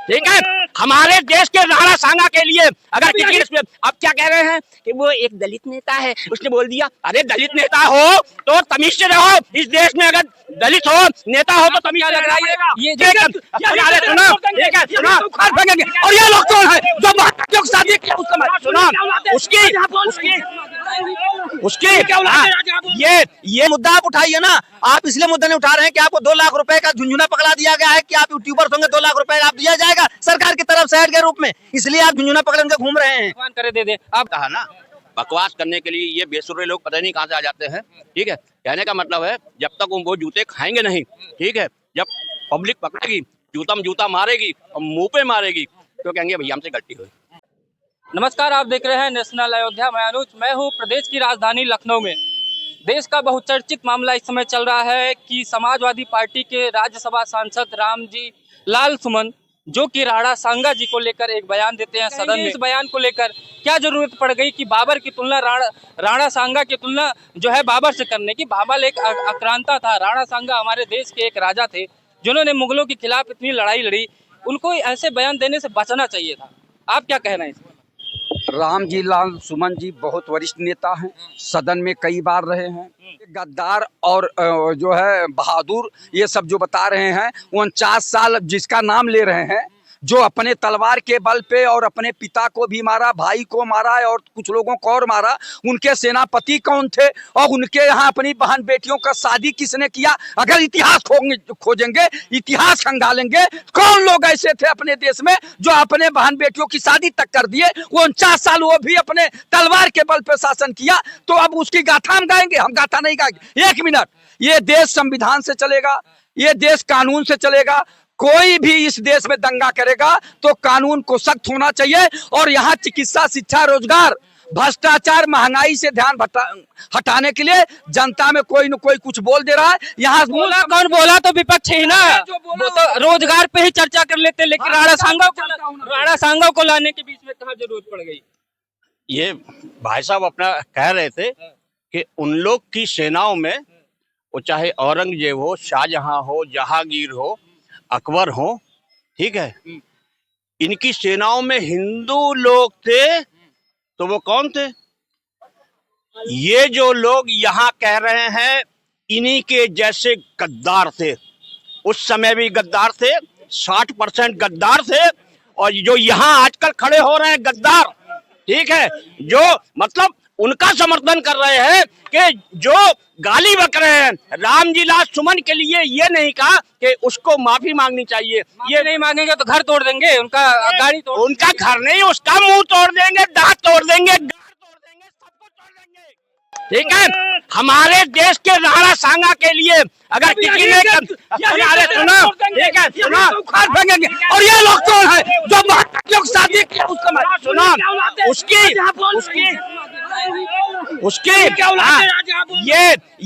ठीक है, हमारे देश के राणा सांगा के लिए अगर किसी अब क्या कह रहे हैं कि वो एक दलित नेता है, उसने बोल दिया। अरे दलित नेता हो तो तमीज से रहो। इस देश में अगर दलित हो, नेता हो तो तमीज लग रहा है। ये सुना, सुना और ये लोग कौन है जो शादी किया सुना उसकी ये मुद्दा आप उठाइए ना। आप इसलिए मुद्दा नहीं उठा रहे हैं कि आपको 2 लाख रुपए का झुंझुना पकड़ा दिया गया है कि आप यूट्यूबर होंगे, 2 लाख रुपए आप दिया जाएगा सरकार की तरफ से ऐड के रूप में, इसलिए आप झुंझुना पकड़ के घूम रहे हैं। करे दे दे आप कहा ना, बकवास करने के लिए ये बेसुरे लोग पता नहीं कहां से आ जाते हैं। ठीक है, कहने का मतलब है जब तक वो जूते खाएंगे नहीं, ठीक है, जब पब्लिक पकड़ेगी, जूता में जूता मारेगी और मुंह पे मारेगी तो कहेंगे भैया हमसे गलती हुई। नमस्कार, आप देख रहे हैं नेशनल अयोध्या। मैं अनुज, मैं हूं प्रदेश की राजधानी लखनऊ में। देश का बहुचर्चित मामला इस समय चल रहा है कि समाजवादी पार्टी के राज्यसभा सांसद रामजी लाल सुमन, जो कि राणा सांगा जी को लेकर एक बयान देते हैं सदन में। इस बयान को लेकर क्या जरूरत पड़ गई कि बाबर की तुलना राणा सांगा की तुलना जो है बाबर से करने की। बाबर एक आक्रांता था, राणा सांगा हमारे देश के एक राजा थे जिन्होंने मुगलों के खिलाफ इतनी लड़ाई लड़ी। उनको ऐसे बयान देने से बचना चाहिए था। आप क्या कहना है इसमें? रामजी लाल सुमन जी बहुत वरिष्ठ नेता हैं, सदन में कई बार रहे हैं। गद्दार और जो है बहादुर, ये सब जो बता रहे हैं, 49 साल जिसका नाम ले रहे हैं, जो अपने तलवार के बल पे और अपने पिता को भी मारा, भाई को मारा और कुछ लोगों को और मारा, उनके सेनापति कौन थे और उनके यहाँ अपनी बहन बेटियों का शादी किसने किया? अगर इतिहास खोजेंगे, इतिहास खंगालेंगे, कौन लोग ऐसे थे अपने देश में जो अपने बहन बेटियों की शादी तक कर दिए? 49 साल वो भी अपने तलवार के बल पे शासन किया, तो अब उसकी गाथा हम गाएंगे? हम गाथा नहीं गाएंगे। 1 मिनट, ये देश संविधान से चलेगा, ये देश कानून से चलेगा। कोई भी इस देश में दंगा करेगा तो कानून को सख्त होना चाहिए। और यहाँ चिकित्सा, शिक्षा, रोजगार, भ्रष्टाचार, महंगाई से ध्यान हटाने के लिए जनता में कोई न कोई कुछ बोल दे रहा है। यहाँ बोला कौन? बोला तो विपक्ष ही ना, वो तो रोजगार पे ही चर्चा कर लेते, लेकिन राणा सांगा को लाने के बीच में कहाँ जरूरत पड़ गई? ये भाई साहब अपना कह रहे थे कि उन लोग की सेनाओं में, वो चाहे औरंगजेब हो, शाहजहां हो, जहांगीर हो, अकबर हो, ठीक है, इनकी सेनाओं में हिंदू लोग थे तो वो कौन थे? ये जो लोग यहाँ कह रहे हैं इन्हीं के जैसे गद्दार थे। उस समय भी गद्दार थे, 60% गद्दार थे। और जो यहाँ आजकल खड़े हो रहे हैं गद्दार, ठीक है, जो मतलब उनका समर्थन कर रहे हैं कि जो गाली बक रहे हैं रामजी लाल सुमन के लिए, ये नहीं कहा कि उसको माफी मांगनी चाहिए। ये नहीं मांगेंगे तो घर तोड़ देंगे, उनका गाड़ी तोड़, उनका घर नहीं, उसका मुंह तोड़ देंगे, दांत तोड़ देंगे, गाड़ तोड़ देंगे, सबको तोड़ देंगे। ठीक है, हमारे देश के राणा सांगा के लिए अगर किसी ने सुना, ठीक है, सुना और ये लोग कौन है जो शादी किया उसको सुना, उसकी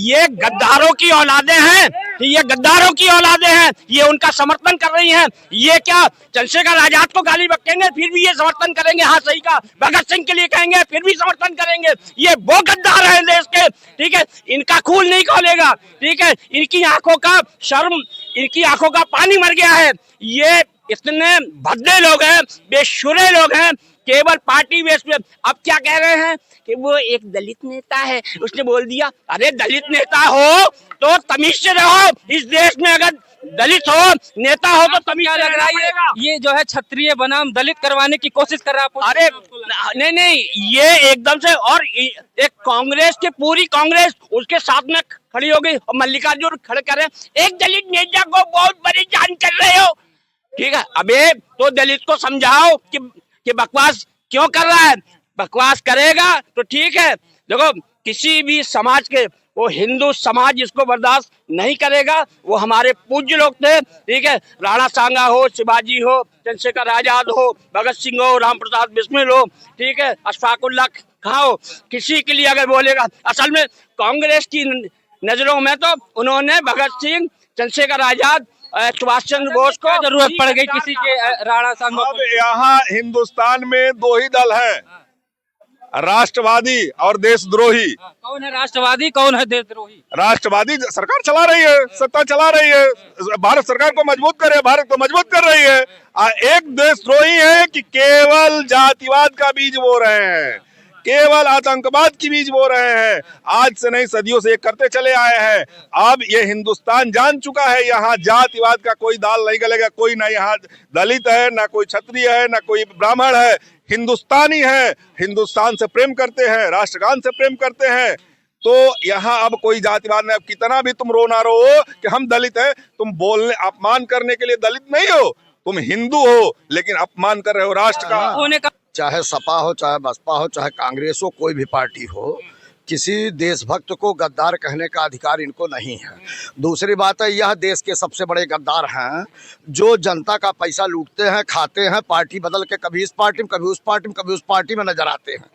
ये गद्दारों की औलादे हैं, ये गद्दारों की औलादे हैं, ये उनका समर्थन कर रही हैं। ये क्या चंद्रशेखर आजाद को गाली बकेंगे फिर भी ये समर्थन करेंगे? हाँ सही का। भगत सिंह के लिए कहेंगे फिर भी समर्थन करेंगे। ये वो गद्दार हैं देश के, ठीक है, इनका खून नहीं खोलेगा, ठीक है, इनकी आंखों का शर्म, इनकी आंखों का पानी मर गया है। ये इतने भद्दे लोग हैं, बेशुरे लोग हैं, केवल पार्टी बेस पे। अब क्या कह रहे हैं कि वो एक दलित नेता है, उसने बोल दिया। अरे दलित नेता हो तो तमीज से रहो। इस देश में अगर दलित हो, नेता हो तो तमीज लग रहा है। ये जो है क्षत्रिय बनाम दलित करवाने की कोशिश कर रहा है। अरे नहीं, ये एकदम से। और एक कांग्रेस की पूरी कांग्रेस उसके साथ में खड़ी हो गई और मल्लिकार्जुन खड़े कर रहे हैं, एक दलित नेता को बहुत बड़ी जान कर रहे हो। ठीक है, अबे तो दलित को समझाओ कि बकवास क्यों कर रहा है। बकवास करेगा तो ठीक है, देखो किसी भी समाज के, वो हिंदू समाज इसको बर्दाश्त नहीं करेगा। वो हमारे पूज्य लोग थे, ठीक है, राणा सांगा हो, शिवाजी हो, चंद्रशेखर आजाद हो, भगत सिंह हो, राम प्रसाद बिस्मिल हो, ठीक है, अशफाक उल्लाह खां हो, किसी के लिए अगर बोलेगा, असल में कांग्रेस की नजरों में तो उन्होंने भगत सिंह, चंद्रशेखर आजाद, सुभाष चंद्र बोस को जरूरत पड़ गई किसी के राणा सांगा। अब यहाँ हिंदुस्तान में 2 ही दल हैं, राष्ट्रवादी और देशद्रोही। कौन है राष्ट्रवादी, कौन है देशद्रोही? राष्ट्रवादी सरकार चला रही है, सत्ता चला रही है, भारत सरकार को मजबूत कर रही है, भारत को मजबूत कर रही है। एक देशद्रोही है कि केवल जातिवाद का बीज बो रहे हैं, केवल आतंकवाद की बीज बो रहे हैं। आज से नहीं, सदियों से ये करते चले आए हैं। अब ये हिंदुस्तान जान चुका है, यहाँ जातिवाद का कोई दाल नहीं गलेगा। कोई ना यहाँ दलित है, ना कोई क्षत्रिय है, ना कोई ब्राह्मण है, हिंदुस्तानी है, हिंदुस्तान से प्रेम करते हैं, राष्ट्रगान से प्रेम करते हैं। तो यहाँ अब कोई जातिवाद नहीं। अब कितना भी तुम रो ना रो कि हम दलित हैं, तुम बोलने अपमान करने के लिए दलित नहीं हो, तुम हिंदू हो, लेकिन अपमान कर रहे हो राष्ट्र का। होने का चाहे सपा हो, चाहे बसपा हो, चाहे कांग्रेस हो, कोई भी पार्टी हो, किसी देशभक्त को गद्दार कहने का अधिकार इनको नहीं है। दूसरी बात है, यह देश के सबसे बड़े गद्दार हैं जो जनता का पैसा लूटते हैं, खाते हैं, पार्टी बदल के कभी इस पार्टी में, कभी उस पार्टी में, कभी उस पार्टी में नजर आते हैं।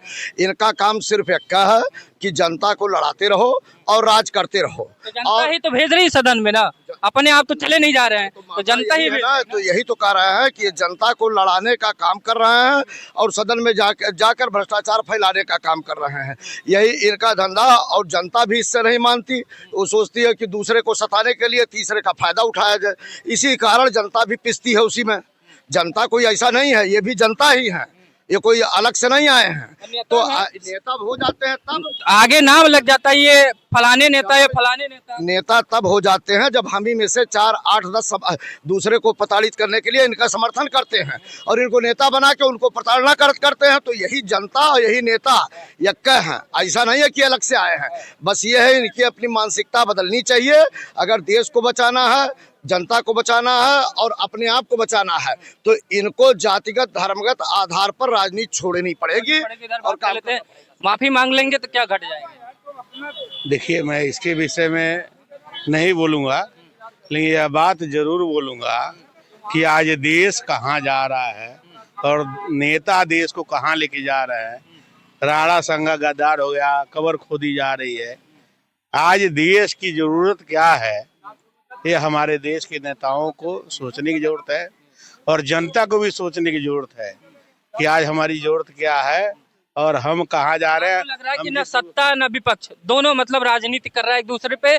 इनका काम सिर्फ एक है कि जनता को लड़ाते रहो और राज करते रहो। तो जनता ही तो भेज रही सदन में ना, अपने आप तो चले नहीं जा रहे हैं, तो जनता ही ना, तो यही तो कह रहे हैं कि जनता को लड़ाने का काम कर रहे हैं और सदन में जाकर भ्रष्टाचार फैलाने का काम कर रहे हैं। यही इनका धंधा, और जनता भी इससे नहीं मानती। वो सोचती है कि दूसरे को सताने के लिए तीसरे का फायदा उठाया जाए। इसी कारण जनता भी पिसती है उसी में। जनता कोई ऐसा नहीं है, ये भी जनता ही है, ये कोई अलग से नहीं आए हैं। तो नेता हो जाते हैं तब आगे नाम लग जाता है, ये फलाने नेता, ये फलाने नेता। नेता तब हो जाते हैं जब हम ही में से 4, 8, 10 दूसरे को प्रताड़ित करने के लिए इनका समर्थन करते हैं और इनको नेता बना के उनको प्रताड़ना करते हैं। तो यही जनता और यही नेता यक्का हैं, ऐसा नहीं है कि अलग से आए हैं। बस ये है, इनकी अपनी मानसिकता बदलनी चाहिए। अगर देश को बचाना है, जनता को बचाना है और अपने आप को बचाना है, तो इनको जातिगत धर्मगत आधार पर राजनीति छोड़नी पड़ेगी। और माफी मांग लेंगे तो क्या घट जाएगा? देखिए, मैं इसके विषय में नहीं बोलूँगा, लेकिन यह बात जरूर बोलूँगा कि आज देश कहाँ जा रहा है और नेता देश को कहाँ लेके जा रहे हैं। राणा संगा गद्दार हो गया, कब्र खोदी जा रही है। आज देश की जरूरत क्या है, ये हमारे देश के नेताओं को सोचने की जरूरत है और जनता को भी सोचने की जरूरत है कि आज हमारी जरूरत क्या है और हम कहाँ जा रहे हैं। लग रहा है कि न सत्ता न विपक्ष, दोनों मतलब राजनीति कर रहा है, एक दूसरे पे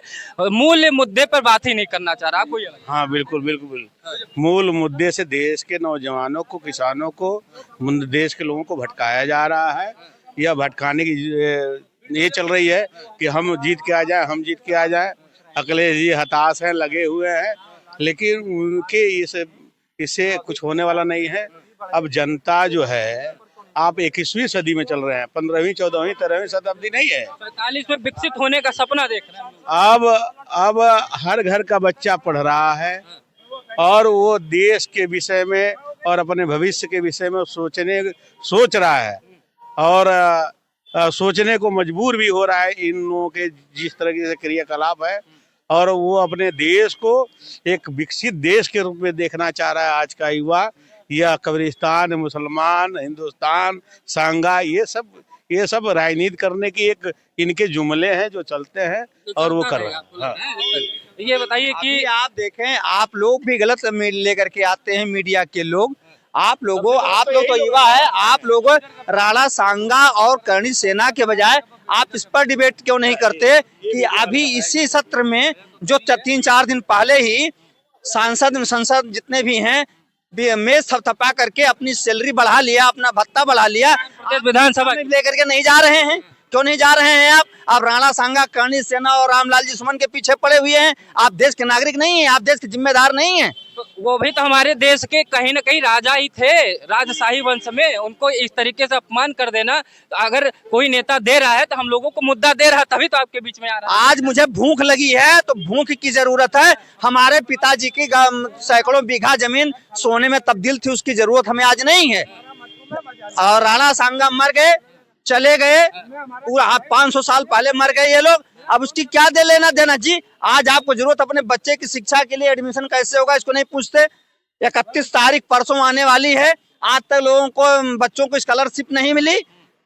मूल मुद्दे पर बात ही नहीं करना चाह रहा। आपको ये लगता है? हाँ, बिल्कुल बिल्कुल। मूल मुद्दे से देश के नौजवानों को, किसानों को, देश के लोगों को भटकाया जा रहा है। यह भटकाने की ये चल रही है कि हम जीत के आ जाए, हम जीत के आ जाए। अखिलेश जी हताश हैं, लगे हुए हैं, लेकिन उनके इससे कुछ होने वाला नहीं है। अब जनता जो है, आप 21वीं सदी में चल रहे हैं, 15वीं, 14वीं, 13वीं शताब्दी नहीं है। 45 में विकसित होने का सपना देख रहे हैं। अब हर घर का बच्चा पढ़ रहा है और वो देश के विषय में और अपने भविष्य के विषय में सोच रहा है और सोचने को मजबूर भी हो रहा है इन लोगों के जिस तरीके से क्रियाकलाप है। और वो अपने देश को एक विकसित देश के रूप में देखना चाह रहा है। आज का युवा, यह कब्रिस्तान, मुसलमान, हिंदुस्तान, सांगा, ये सब राजनीति करने की एक इनके जुमले हैं जो चलते हैं और वो कर रहे हैं। हाँ। ये बताइए कि आप देखें, आप लोग भी गलत लेकर के आते हैं, मीडिया के लोग। आप लोग तो युवा है, आप लोग राणा सांगा और करणी सेना के बजाय आप इस पर डिबेट क्यों नहीं करते कि अभी इसी सत्र में जो 3-4 दिन पहले ही संसद जितने भी हैं मेज थपथपा करके अपनी सैलरी बढ़ा लिया, अपना भत्ता बढ़ा लिया, विधानसभा लेकर के नहीं जा रहे हैं? क्यों नहीं जा रहे हैं आप राणा सांगा, करणी सेना और रामलाल जी सुमन के पीछे पड़े हुए हैं। आप देश के नागरिक नहीं हैं, आप देश के जिम्मेदार नहीं हैं। तो वो भी तो हमारे देश के कहीं न कहीं राजा ही थे, राजशाही वंश में। उनको इस तरीके से अपमान कर देना, तो अगर कोई नेता दे रहा है तो हम लोगों को मुद्दा दे रहा है, तभी तो आपके बीच में आ रहा है। आज मुझे भूख लगी है, तो भूख की जरूरत है। हमारे पिताजी की सैकड़ों बीघा जमीन सोने में तब्दील थी, उसकी जरूरत हमें आज नहीं है। और राणा सांगा मर गए, चले गए, पूरा 500 साल पहले मर गए ये लोग। अब उसकी क्या दे लेना देना जी। आज आपको जरूरत अपने बच्चे की शिक्षा के लिए, एडमिशन कैसे होगा इसको नहीं पूछते। 31 तारीख परसों आने वाली है, आज तक लोगों को, बच्चों को स्कॉलरशिप नहीं मिली।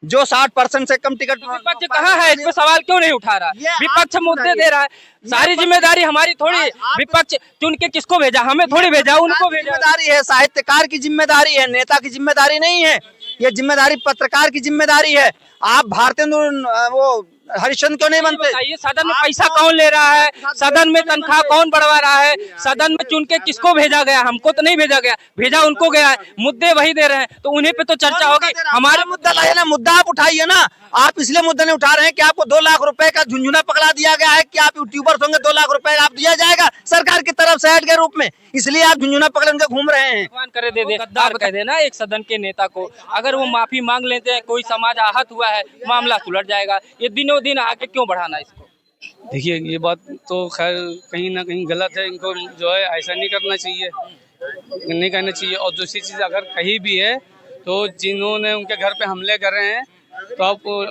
जो 60% से कम टिकट, विपक्ष कहाँ है? इस पे सवाल क्यों नहीं उठा रहा? विपक्ष मुद्दे दे रहा है, सारी जिम्मेदारी हमारी थोड़ी। विपक्ष चुन के किसको भेजा? हमें थोड़ी भेजा, उनको भेजा। जिम्मेदारी है साहित्यकार की, जिम्मेदारी है, नेता की जिम्मेदारी नहीं है। ये जिम्मेदारी पत्रकार की जिम्मेदारी है। आप भारतीय वो हरिश्चंद्र क्यों नहीं बनते? ये सदन में पैसा कौन ले रहा है, सदन में तनख्वाह कौन बढ़वा रहा है, सदन में चुन के किसको भेजा गया? हमको तो नहीं भेजा गया, भेजा उनको गया है। मुद्दे वही दे रहे हैं तो उन्हीं पे तो चर्चा होगी। हमारे मुद्दा लाइए ना, मुद्दा आप उठाइए ना। आप इसलिए मुद्दा नहीं उठा रहे हैं कि आपको 2 लाख रुपए का झुंझुना पकड़ा दिया गया है कि आप यूट्यूबर्स होंगे, 2 लाख रुपए आप दिया जाएगा सरकार की तरफ से ऐड के रूप में, इसलिए आप झुंझुना पकड़ के घूम रहे हैं। भगवान करे दे दे, गद्दार कह देना एक सदन के नेता को। अगर वो माफी मांग लेते हैं, कोई समाज आहत हुआ है, मामला सुलझ जाएगा। ये दिनों दिन आगे क्यों बढ़ाना इसको? देखिए ये बात तो खैर कहीं ना कहीं गलत है। इनको जो है ऐसा नहीं करना चाहिए, नहीं करना चाहिए। और दूसरी चीज़ अगर कहीं भी है तो जिन्होंने उनके घर पे हमले कर रहे हैं तो आपको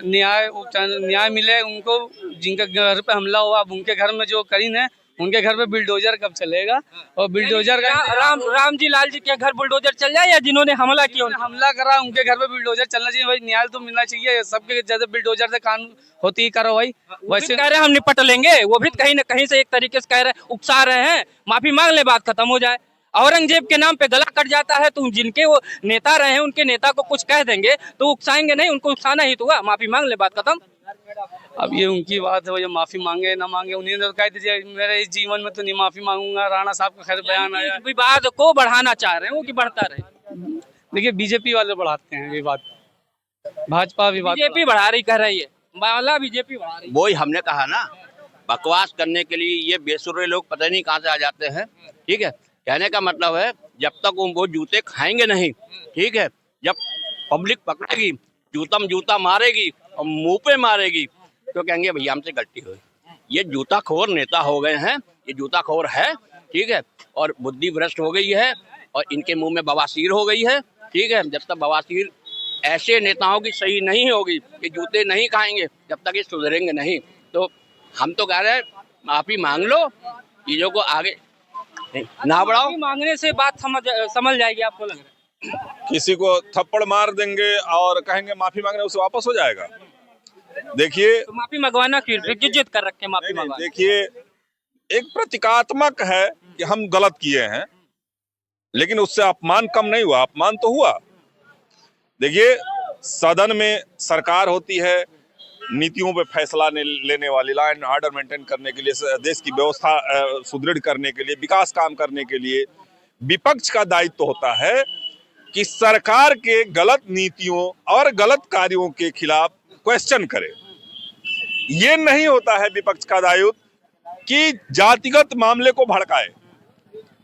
न्याय मिले उनको। जिनके घर पे हमला हुआ, अब उनके घर में जो करीन है उनके घर पे बुलडोजर कब चलेगा? और बुलडोजर का राम जी लाल जी के घर बुलडोजर चल जाए या जिन्होंने हमला किया हमला करा उनके घर पे बुलडोजर चलना चाहिए। भाई न्याय तो मिलना चाहिए सबके। जैसे बुलडोजर से कानून होती ही कार्रवाई, वैसे कह रहे हैं हम निपट लेंगे। वो भी कहीं ना कहीं से एक तरीके से कह रहे हैं, उकसा रहे हैं। माफी मांग ले, बात खत्म हो जाए। औरंगजेब के नाम पे गला कट जाता है तो जिनके वो नेता रहे हैं उनके नेता को कुछ कह देंगे तो उकसाएंगे नहीं, उनको उकसाना ही तो हुआ। माफी मांग ले, बात खत्म। अब ये उनकी बात है, वो माफी मांगे ना मांगे। उन्हें तो कह दीजिए मेरे इस जीवन में तो नहीं माफी मांगूंगा। राणा साहब का खैर बयान आया, विवाद को बढ़ाना चाह रहे हैं वो कि बढ़ता रहे। देखिए बीजेपी वाले बढ़ाते हैं विवाद, भाजपा विवाद बीजेपी बढ़ा रही कह रही है, मामला बीजेपी बढ़ा रही है। वही हमने कहा ना, बकवास करने के लिए ये बेसुरे लोग पता नहीं कहाँ से आ जाते हैं। ठीक है, कहने का मतलब है जब तक वो जूते खाएंगे नहीं, ठीक है, जब पब्लिक पकड़ेगी, जूता में जूता मारेगी और मुंह पे मारेगी तो कहेंगे भैया हमसे गलती हुई। ये जूताखोर नेता हो गए हैं, ये जूताखोर है, ठीक है, और बुद्धि भ्रष्ट हो गई है और इनके मुंह में बवासीर हो गई है। ठीक है, जब तक बवासीर ऐसे नेताओं की सही नहीं होगी, ये जूते नहीं खाएंगे, जब तक ये सुधरेंगे नहीं। तो हम तो कह रहे हैं माफी मांग लो, चीजों को आगे ना बढ़ाओ। मांगने से बात समझ जाएगी, आपको लग रहा है? किसी को थप्पड़ मार देंगे और कहेंगे माफी मांगने, उसे वापस हो जाएगा। देखिए तो माफी मंगवाना क्यों जिद कर रखे माफी मंगवाना? देखिए एक प्रतीकात्मक है कि हम गलत किए हैं, लेकिन उससे अपमान कम नहीं हुआ, अपमान तो हुआ। देखिए सदन में सरकार होती है, नीतियों पे फैसला लेने वाली, लॉ एंड ऑर्डर मेंटेन करने के लिए, देश की व्यवस्था सुदृढ़ करने के लिए, विकास काम करने के लिए विपक्ष का दायित्व होता है कि सरकार के गलत नीतियों और गलत कार्यों के खिलाफ क्वेश्चन करे। ये नहीं होता है विपक्ष का दायित्व कि जातिगत मामले को भड़काए,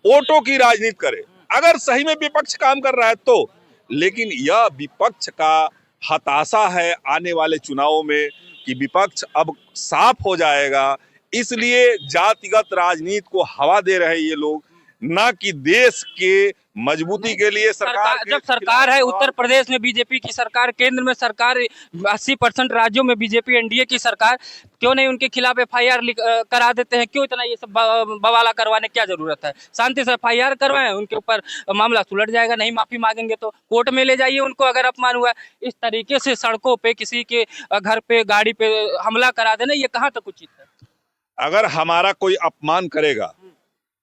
वोटों की राजनीति करे। अगर सही में विपक्ष काम कर रहा है तो, लेकिन यह विपक्ष का हताशा है आने वाले चुनावों में कि विपक्ष अब साफ हो जाएगा। इसलिए जातिगत राजनीति को हवा दे रहे ये लोग, ना कि देश के मजबूती के लिए। जब सरकार है उत्तर प्रदेश में बीजेपी की सरकार, केंद्र में सरकार, 80% राज्यों में बीजेपी एनडीए की सरकार, क्यों नहीं उनके खिलाफ एफआईआर करा देते हैं? क्यों इतना ये सब बवाला करवाने क्या जरूरत है? शांति से एफआईआर करवाएं, उनके ऊपर मामला सुलझ जाएगा। नहीं माफी मांगेंगे तो कोर्ट में ले जाइए उनको, अगर अपमान हुआ। इस तरीके से सड़कों पे किसी के घर पे, गाड़ी पे हमला करा देना, ये कहाँ तक उचित है? अगर हमारा कोई अपमान करेगा,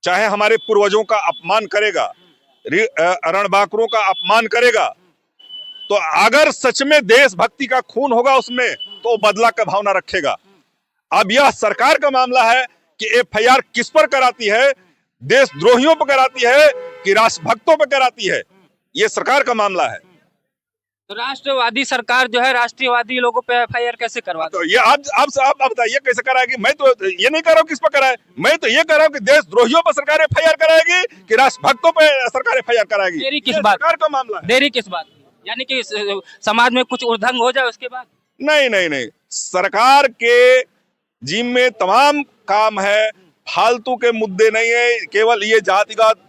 चाहे हमारे पूर्वजों का अपमान करेगा, रणबांकुरों का अपमान करेगा, तो अगर सच में देशभक्ति का खून होगा उसमें, तो बदला का भावना रखेगा। अब यह सरकार का मामला है कि एफआईआर किस पर कराती है, देशद्रोहियों पर कराती है कि राष्ट्रभक्तों पर कराती है, यह सरकार का मामला है। तो राष्ट्रवादी सरकार जो है राष्ट्रीयवादी लोगों पे एफआईआर कैसे करवाती है? तो ये आप बताइए कैसे कराएगी? मैं तो ये नहीं कर रहा हूँ किस पर कराए, मैं तो ये कर रहा हूँ कि देशद्रोहियों पर सरकार एफआईआर कराएगी कि राष्ट्रभक्तों पे सरकार एफआईआर कराएगी। देरी किस बात? सरकार का मामला है। देरी किस बात? यानी कि समाज में कुछ उल्लंघन हो जाए उसके बाद? नहीं, सरकार के जिम्मे तमाम काम है, फालतू के मुद्दे नहीं है। केवल ये जातिगत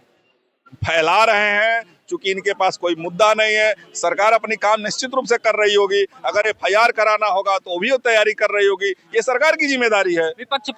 फैला रहे हैं, चूंकि इनके पास कोई मुद्दा नहीं है। सरकार अपनी काम निश्चित रूप से कर रही होगी, अगर एफआईआर कराना होगा तो वो भी तैयारी कर रही होगी। ये सरकार की जिम्मेदारी है। विपक्ष पर